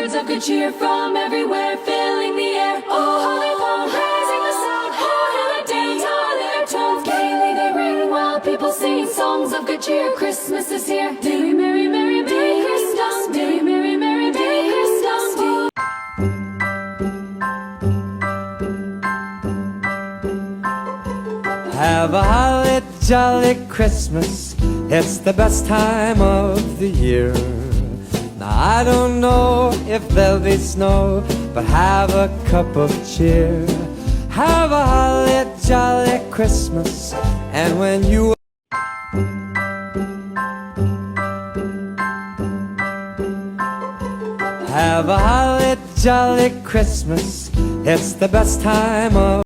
Words of good cheer from everywhere, filling the air. Oh, holy Paul, raising the sound. Oh, hail and dance, all their tones. Gaily they ring while people sing songs of good cheer. Christmas is here. Merry, merry, merry, merry Christmas. Merry, merry, merry, merry Christmas. Have a holly jolly Christmas, it's the best time of the year. Now I don't know if there'll be snow, but have a cup of cheer. Have a holly jolly Christmas, and when you have a holly jolly Christmas, it's the best time of